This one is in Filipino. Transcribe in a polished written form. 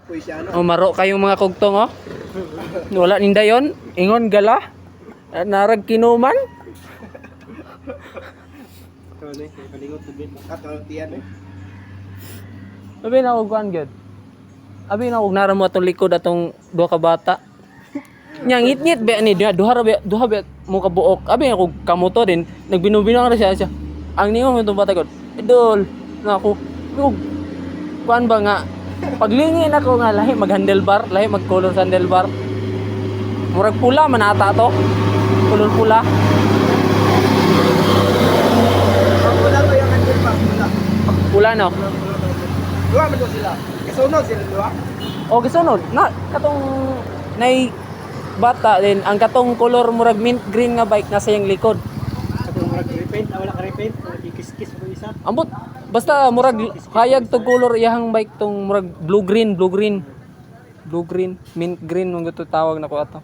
Uy, siya ano? O maro kayong mga kugtong oh. Wala ninda yon. Ingon gala. Narag kinuman. Ito na, palingot to bit. Tiyan eh. Abi na og kuan gyud. Abi na og nara mo atong likod atong duha ka bata. Nya ngit-ngit be ni duha be mo ka buok. Abi ako kamoto din nagbinubinong ra siya. Ang ningon itong bata gud. Idol nga ako. Kuan ba nga paglingin ako nga lahi mag handlebar, lahi mag color sa handlebar. Murag pula man ata to. Kulor pula. Wala ko yung handle pa. Wala. Pula no. Dua man to sila. Kasunod sila dua. O gisunod na katong nay bata din ang katong color murag mint green nga bike nasa yang likod. Katong murag repaint, wala ka repaint, kikis-kis ko isa. Ambot basta murag hayag to color iyang bike tong murag blue green mint green mong to tawag nako ato.